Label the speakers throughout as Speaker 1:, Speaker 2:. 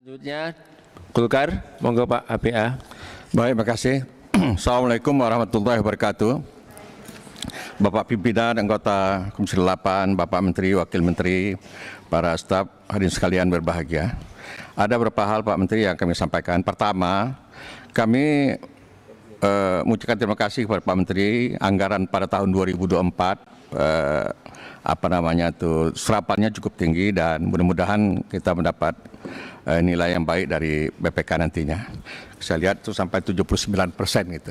Speaker 1: Selanjutnya Golkar, monggo Pak HPA.
Speaker 2: Baik, makasih. Assalamualaikum warahmatullahi wabarakatuh. Bapak pimpinan anggota Komisi 8, Bapak Menteri, Wakil Menteri, para staf hadirin sekalian berbahagia. Ada beberapa hal Pak Menteri yang kami sampaikan. Pertama, kami mengucapkan terima kasih kepada Pak Menteri. Anggaran pada tahun 2024 serapannya cukup tinggi dan mudah-mudahan kita mendapat nilai yang baik dari BPK nantinya. Saya lihat itu sampai 79% gitu.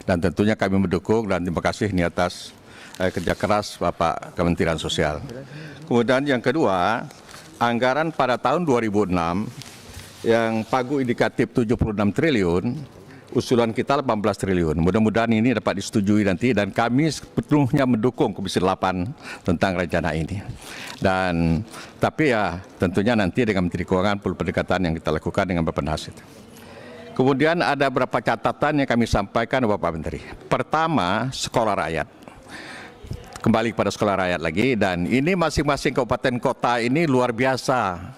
Speaker 2: Dan tentunya kami mendukung dan terima kasih ini atas kerja keras Bapak Kementerian Sosial. Kemudian yang kedua, anggaran pada tahun 2006 yang pagu indikatif 76 triliun, usulan kita 18 triliun. Mudah-mudahan ini dapat disetujui nanti dan kami sepenuhnya mendukung Komisi 8 tentang rencana ini. Dan tapi ya tentunya nanti dengan Menteri Keuangan perlu pendekatan yang kita lakukan dengan Bapak Nas. Kemudian ada beberapa catatan yang kami sampaikan Bapak Menteri. Pertama, sekolah rakyat. Kembali kepada sekolah rakyat lagi dan ini masing-masing kabupaten kota ini luar biasa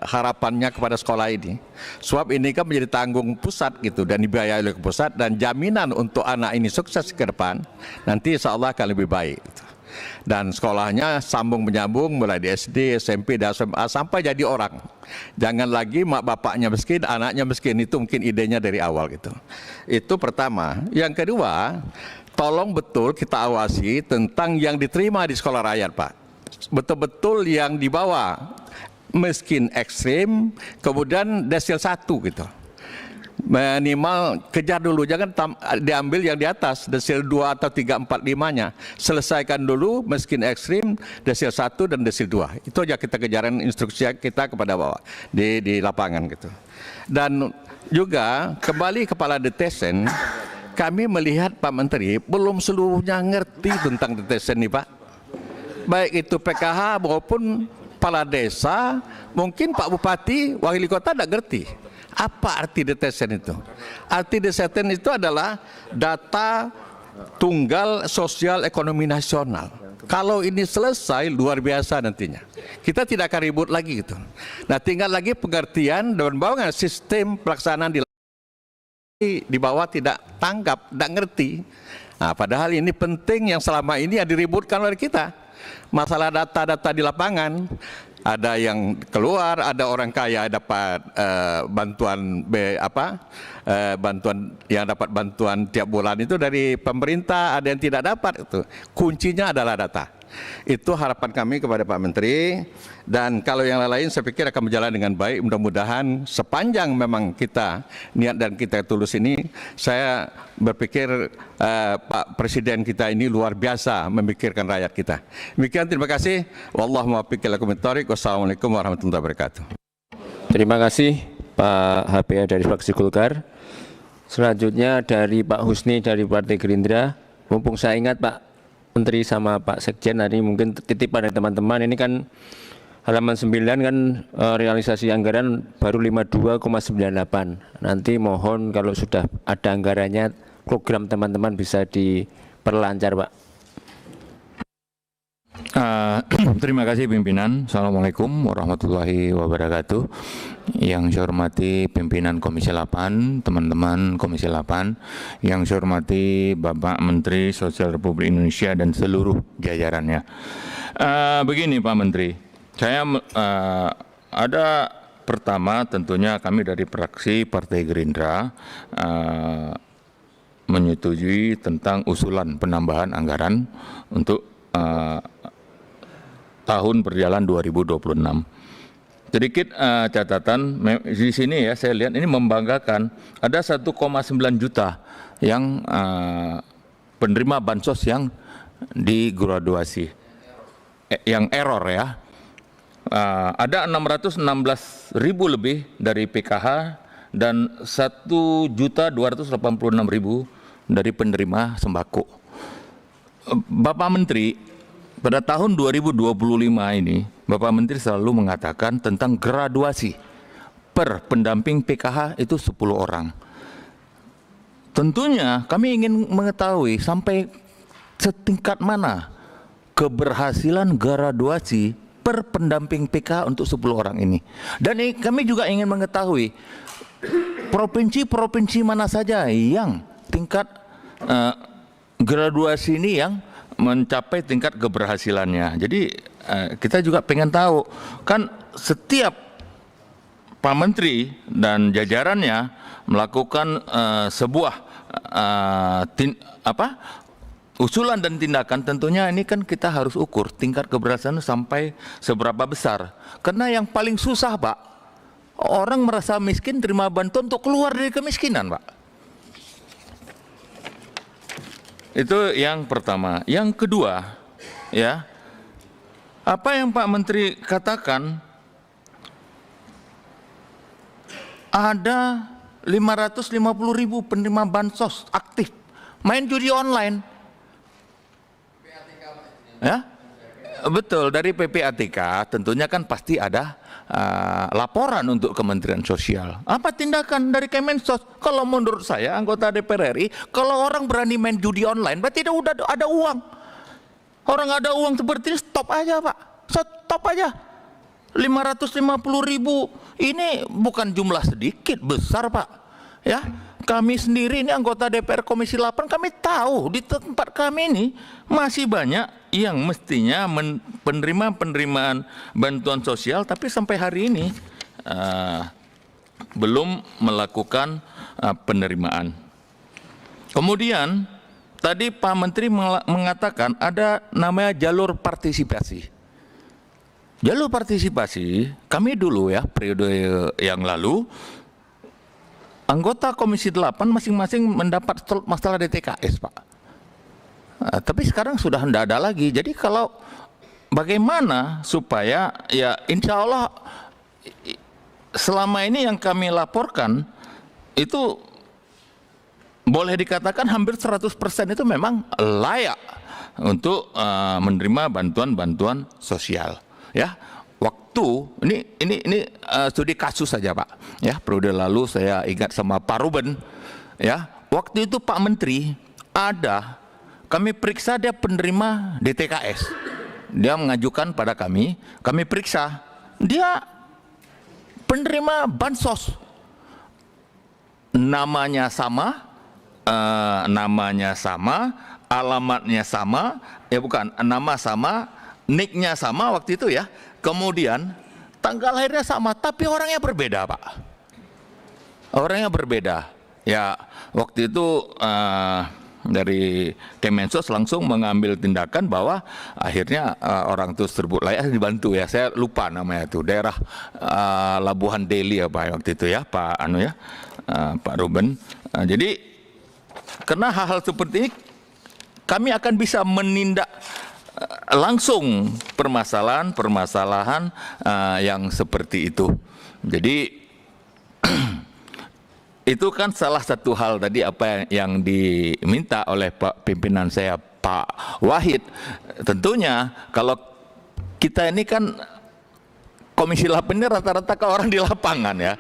Speaker 2: harapannya kepada sekolah ini. Sebab ini kan menjadi tanggung pusat gitu dan dibiayai oleh pusat dan jaminan untuk anak ini sukses ke depan nanti insya Allah akan lebih baik. Dan sekolahnya sambung menyambung mulai di SD, SMP, dan SMA sampai jadi orang. Jangan lagi mak bapaknya miskin, anaknya miskin, itu mungkin idenya dari awal gitu. Itu pertama. Yang kedua, tolong betul kita awasi tentang yang diterima di sekolah rakyat Pak. Betul-betul yang dibawa miskin ekstrim, kemudian desil 1 gitu. Minimal kejar dulu, jangan diambil yang di atas, desil 2 atau 3, 4, 5-nya. Selesaikan dulu miskin ekstrim, desil 1 dan desil 2. Itu aja kita kejaran instruksi kita kepada bawah di lapangan gitu. Dan juga kembali kepala detesen, kami melihat Pak Menteri belum seluruhnya ngerti tentang detesen nih Pak. Baik itu PKH maupun kepala desa, mungkin Pak Bupati, Wali Kota tidak ngerti. Apa arti detesen itu? Arti detesen itu adalah data tunggal sosial ekonomi nasional. Kalau ini selesai, luar biasa nantinya. Kita tidak akan ribut lagi gitu. Nah tinggal lagi pengertian dan bawah sistem pelaksanaan di bawah tidak tanggap, tidak ngerti. Nah, padahal ini penting yang selama ini yang diributkan oleh kita. Masalah data-data di lapangan, ada yang keluar, ada orang kaya dapat bantuan bantuan tiap bulan itu dari pemerintah, ada yang tidak dapat itu. Kuncinya adalah data. Itu harapan kami kepada Pak Menteri dan kalau yang lain saya pikir akan berjalan dengan baik. Mudah-mudahan sepanjang memang kita niat dan kita tulus ini, saya berpikir Pak Presiden kita ini luar biasa memikirkan rakyat kita. Demikian, terima kasih. Wallahu muwaffiq ila aqwamit thoriq. Wassalamualaikum warahmatullahi wabarakatuh.
Speaker 1: Terima kasih Pak HPA dari fraksi Golkar. Selanjutnya dari Pak Husni dari Partai Gerindra. Mumpung saya ingat Pak Menteri sama Pak Sekjen tadi mungkin titipan dari teman-teman, ini kan halaman 9 kan realisasi anggaran baru 52,98. Nanti mohon kalau sudah ada anggarannya program teman-teman bisa diperlancar Pak.
Speaker 3: Terima kasih pimpinan. Assalamualaikum warahmatullahi wabarakatuh. Yang saya hormati pimpinan Komisi 8, teman-teman Komisi 8, yang saya hormati Bapak Menteri Sosial Republik Indonesia dan seluruh jajarannya. Begini Pak Menteri, saya ada pertama tentunya kami dari fraksi Partai Gerindra menyetujui tentang usulan penambahan anggaran untuk tahun berjalan 2026. Sedikit catatan di sini ya, saya lihat ini membanggakan. Ada 1,9 juta yang penerima bansos yang digraduasi, yang error ya. Ada 616.000 lebih dari PKH dan 1.286.000 dari penerima sembako. Bapak Menteri, pada tahun 2025 ini, Bapak Menteri selalu mengatakan tentang graduasi per pendamping PKH itu 10 orang. Tentunya kami ingin mengetahui sampai setingkat mana keberhasilan graduasi per pendamping PK untuk 10 orang ini. Dan kami juga ingin mengetahui provinsi-provinsi mana saja yang tingkat graduasi ini yang mencapai tingkat keberhasilannya. Jadi kita juga pengen tahu, kan setiap Pak Menteri dan jajarannya melakukan sebuah usulan dan tindakan, tentunya ini kan kita harus ukur tingkat keberhasilan sampai seberapa besar. Karena yang paling susah, Pak, orang merasa miskin terima bantuan untuk keluar dari kemiskinan, Pak. Itu yang pertama. Yang kedua, ya, apa yang Pak Menteri katakan, ada 550.000 penerima bansos aktif main judi online. Ya, betul, dari PPATK tentunya kan pasti ada laporan untuk Kementerian Sosial. Apa tindakan dari Kemensos? Kalau menurut saya, anggota DPR RI, kalau orang berani main judi online, berarti udah ada uang. Orang ada uang seperti ini, stop aja, Pak. Stop aja. 550.000 ini bukan jumlah sedikit, besar, Pak. Ya, kami sendiri ini anggota DPR Komisi 8, kami tahu di tempat kami ini masih banyak yang mestinya penerimaan bantuan sosial, tapi sampai hari ini belum melakukan penerimaan. Kemudian tadi Pak Menteri mengatakan ada namanya jalur partisipasi. Jalur partisipasi, kami dulu ya periode yang lalu, anggota Komisi 8 masing-masing mendapat masalah DTKS, Pak. Tapi sekarang sudah tidak ada lagi. Jadi kalau bagaimana supaya ya insya Allah selama ini yang kami laporkan itu boleh dikatakan hampir 100% itu memang layak untuk menerima bantuan-bantuan sosial. Ya, waktu ini studi kasus saja, Pak. Ya, periode lalu saya ingat sama Pak Ruben. Ya, waktu itu Pak Menteri kami periksa dia penerima DTKS. Dia mengajukan pada kami periksa. Dia penerima bansos. Namanya sama, alamatnya sama, nama sama, nicknya sama waktu itu ya. Kemudian tanggal lahirnya sama, tapi orangnya berbeda, Pak. Orangnya berbeda. Ya, waktu itu dari Kemensos langsung mengambil tindakan bahwa akhirnya orang itu tersebut layak dibantu ya. Saya lupa namanya itu, daerah Labuhan Deli apa waktu itu ya, Pak Pak Ruben. Jadi karena hal-hal seperti ini kami akan bisa menindak langsung permasalahan yang seperti itu. Jadi itu kan salah satu hal tadi apa yang diminta oleh Pak pimpinan saya Pak Wahid. Tentunya kalau kita ini kan Komisi 8 ini rata-rata ke orang di lapangan ya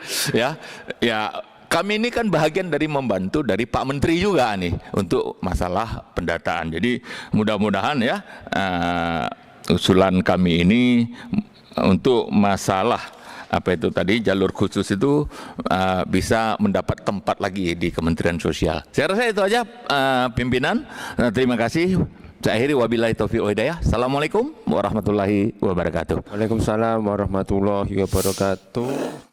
Speaker 3: kami ini kan bahagian dari membantu dari Pak Menteri juga nih untuk masalah pendataan. Jadi mudah-mudahan ya usulan kami ini untuk masalah apa itu tadi jalur khusus itu bisa mendapat tempat lagi di Kementerian Sosial. Saya rasa itu aja pimpinan. Terima kasih. Saya akhiri wabillahi taufiq wal hidayah. Assalamualaikum warahmatullahi wabarakatuh.
Speaker 1: Waalaikumsalam warahmatullahi wabarakatuh.